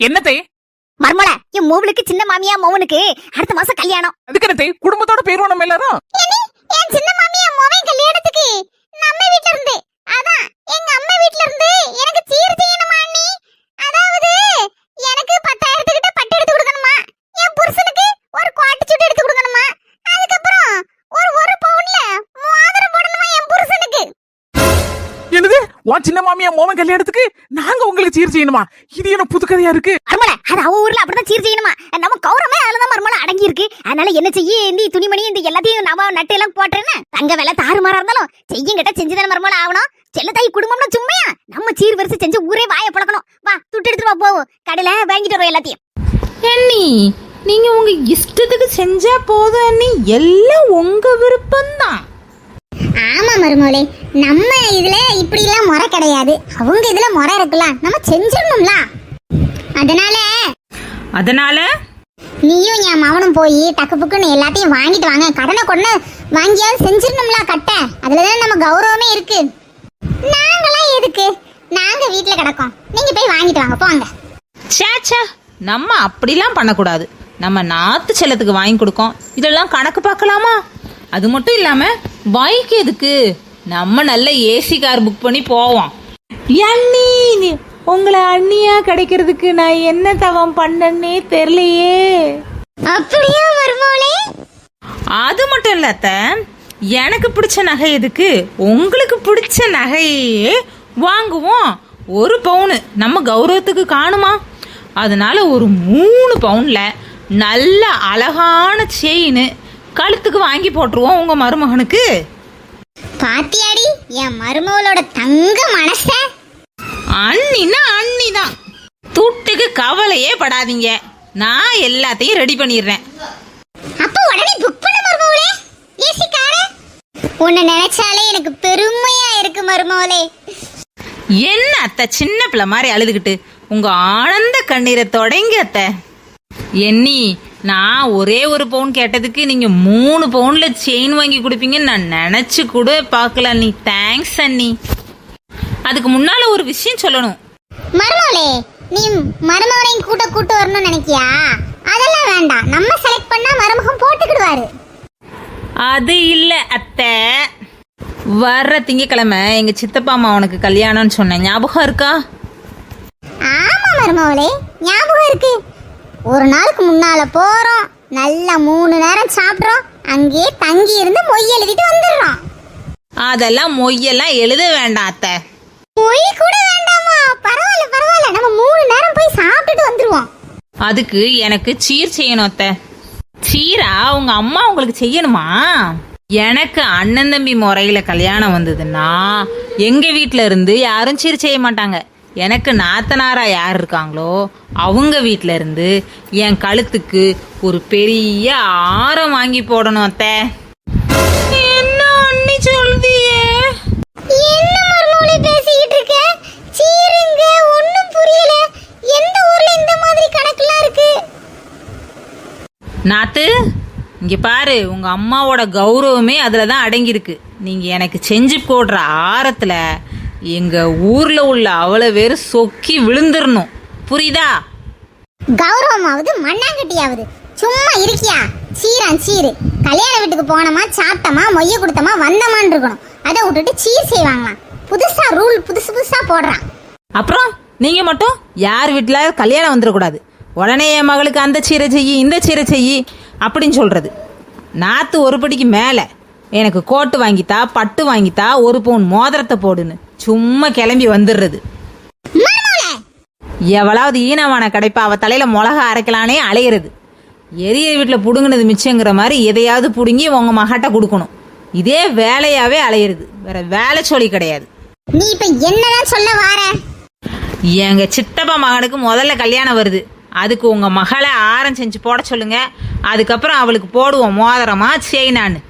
என்னத்தை மர்மல என் மோவனுக்கு சின்ன மாமியா மோவனுக்கு அடுத்த மாசம் கல்யாணம். அதுக்கு என்னத்தை குடும்பத்தோட போயிருவோம் நம்ம எல்லாரும். என் சின்ன மாமியா மோவன் கல்யாணத்துக்கு நம்ம வீட்ல இருந்து அதான் எங்க அம்மா வீட்ல இருந்து எனக்கு சீர் செய்யணுமா அண்ணி. அதாவது எனக்கு 10,000 கிட்ட பட்டு எடுத்து கொடுக்கணுமா, என் புருஷனுக்கு ஒரு கோட்டு சுட்டு எடுத்து கொடுக்கணுமா, அதுக்கப்புறம் ஒரு பவுன்ல மோதிரம் போடணுமா என் புருஷனுக்கு. என்னது உன் சின்ன மாமியா மோவன் கல்யாணத்துக்கு நாங்க உங்களுக்கு சீர் செய்யணுமா? இது என்ன புது கதையா இருக்கு? மர்மல அது அவ ஊர்ல அப்படிதான் சீர் செய்யணுமா. நம்ம கௌரவமே அதுலதான் மர்மல அடங்கி இருக்கு. அதனால என்ன செய்ய இந்த துணிமணி இந்த எல்லாத்தையும் நம்ம நட்டு எல்லாம் போட்டுறேன்னு தங்க வேலை தாறுமாறா இருந்தாலும் செய்யுங்கிட்ட செஞ்சுதானே மர்மல ஆகணும். செல்லத்தாய் குடும்பம்னா சும்மையா நம்ம சீர் வரிசை செஞ்சு ஊரே வாயை பழக்கணும். வா துட்டு எடுத்துட்டு வா போவோம், கடையில வாங்கிட்டு வரோம் எல்லாத்தையும். அண்ணி நீங்க உங்க இஷ்டத்துக்கு செஞ்சா போதும் அண்ணி, எல்லாம் உங்க விருப்பம்தான். ஆமா மருமோளே, நம்ம இதுல இப்படி எல்லாம் முறை கிடையாது, அவங்க இதுல முறை இருக்குல்ல, நம்ம செஞ்சிடணும்ல. அதனால நீயும் என் மவனும் போய் டக்கு புக்குன்னு எல்லாத்தையும் வாங்கிட்டு வாங்க. கடனை கொண்டு வாங்கியாவது செஞ்சிடணும்ல கட்ட, அதுலதான் நம்ம கௌரவமே இருக்கு. நாங்களாம் எதுக்கு, நாங்க வீட்டுல கிடக்கோம், நீங்க போய் வாங்கிட்டு வாங்க போங்க. சேச்சா நம்ம அப்படிலாம் பண்ணக்கூடாது. நம்ம நாத்து செல்லத்துக்கு வாங்கி கொடுக்கோம், இதெல்லாம் கணக்கு பார்க்கலாமா? அது மட்டும் இல்லாம பைக் எதுக்கு, நம்ம நல்ல ஏசி கார் புக் பண்ணி போவோம். அண்ணி உங்களை அண்ணியா கிடைக்கிறதுக்கு நான் என்ன தவம் பண்ணனே தெரியலையே. அப்படியே மருமோளே. அது மட்டும் இல்ல அத்தை, எனக்கு பிடிச்ச நகை எதுக்கு, உங்களுக்கு பிடிச்ச நகையே வாங்குவோம். 1 பவுனு நம்ம கௌரவத்துக்கு காணுமா? அதனால ஒரு 3 பவுன்ல நல்ல அழகான செயின் கழுத்துக்கு வாங்கி போட்டுருவோம் உங்க மருமகனுக்கு. பாத்தியாடி என் மருமகளோட தங்க மனச. அண்ணின்னா அண்ணிதான், துட்டுக்கு கவலையே படாதீங்க, நான் எல்லாத்தையும் ரெடி பண்ணிடுறேன். அப்ப உடனே புக் பண்ண மருமகளே, ஏசி கார. உன்னை நினைச்சாலே எனக்கு பெருமையா இருக்கு மருமகளே. என்ன அத்தை சின்ன பிள்ளை மாதிரி அழுதுகிட்டு, உங்க ஆனந்த கண்ணீரை தொடங்கி அத்தை. எண்ணி நான் ஒரே 1 பவுன் கேட்டதுக்கு நீங்க 3 பவுன்ல செயின் வாங்கி கொடுப்பீங்கன்னு நான் நினைச்சு கூட பார்க்கல அண்ணி. தேங்க்ஸ் அண்ணி. அதுக்கு முன்னால ஒரு விஷயம் சொல்லணும். மருமகளே, நீ மருமகனையும் கூட்டு வரணும்னு நினைக்கியா? அதெல்லாம் வேண்டாம், நம்ம செலக்ட் பண்ணா மருமகன் போட்டுக்கிடுவாரு. அது இல்ல அத்தை, வர்ற திங்கக்கிழமை எங்க சித்தப்பா அம்மா உனக்கு கல்யாணம்னு சொன்னேன், ஞாபகம் இருக்கா? ஆமா மருமகளே, ஞாபகம் இருக்கு. ஒரு நாளுக்கு முன்னால போறோம், நல்லா 3 நேரம் சாப்பிட்றோம், அங்கேயே தங்கி இருந்து மொய் எழுதிட்டு வந்துடுறோம். அதெல்லாம் மொய்யெல்லாம் எழுத வேண்டாம் அத்தை. மொய் கூட வேண்டாமா? பரவாயில்ல, நம்ம 3 நேரம் போய் சாப்பிட்டுட்டு வந்துருவோம். அதுக்கு எனக்கு சீர் செய்யணும் அத்தை. சீரா உங்க அம்மா உங்களுக்கு செய்யணுமா? எனக்கு அண்ணன் தம்பி முறையில கல்யாணம் வந்ததுன்னா எங்க வீட்டுல இருந்து யாரும் சீர் செய்ய மாட்டாங்க. எனக்கு நாத்தனாரா யார் இருக்காங்களோ அவங்க வீட்டுல இருந்து என் கழுத்துக்கு ஒரு பெரிய ஆரம் வாங்கி போடணும் அத்தை. என்ன அண்ணி சொல்றியே? என்ன மருமகளே பேசிக்கிட்டு இருக்க? சீருங்க ஒண்ணும் புரியல. எந்த ஊர்ல இந்த மாதிரி கணக்குலாம் இருக்கு? நாத்து இங்க பாரு, உங்க அம்மாவோட கௌரவமே அதுலதான் அடங்கியிருக்கு. நீங்க எனக்கு செஞ்சு போடுற ஆரத்துல எங்க ஊர்ல உள்ள அவ்வளவு பேரு சொக்கி விழுந்துடணும், புரியுதா? கௌரவமாவது மண்ணாங்கட்டியாவது சும்மா இருக்கியா? சீரு கல்யாண வீட்டுக்கு போனோமா, சாப்பிட்டோமா, மொய்ய கொடுத்தோமா, வந்தமான்னு இருக்கணும். அதை விட்டுட்டு சீர் செய்வாங்களாம். புதுசா ரூல் புதுசா போடுறான். அப்புறம் நீங்க மட்டும் யார் வீட்டுல கல்யாணம் வந்துடக்கூடாது, உடனே என் மகளுக்கு அந்த சீரை செய்யி இந்த சீரை செய்யி அப்படின்னு சொல்றது. நாத்து ஒரு படிக்கு மேல எனக்கு கோட்டு வாங்கித்தா, பட்டு வாங்கித்தா, 1 பவுன் மோதிரத்தை போடுன்னு சும்மா கிளம்பி வந்துடுறது. எவளாவது ஈனமான கிடைப்பா அவ தலையில மிளகா அரைக்கலானே அலையிறது. எரிய வீட்டுல புடுங்கினது மிச்சங்கிற மாதிரி எதையாவது புடுங்கி உங்க மகட்ட கொடுக்கணும். இதே வேலையாவே அலையிறது, வேற வேலை சொல்லி கிடையாது. நீ இப்ப என்னதான் சொல்ல வார? எங்க சித்தப்பா மகனுக்கு முதல்ல கல்யாணம் வருது, அதுக்கு உங்க மகளை ஆரம் செஞ்சு போட சொல்லுங்க. அதுக்கப்புறம் அவளுக்கு போடுவோம் மோதிரமா செயினான்னு.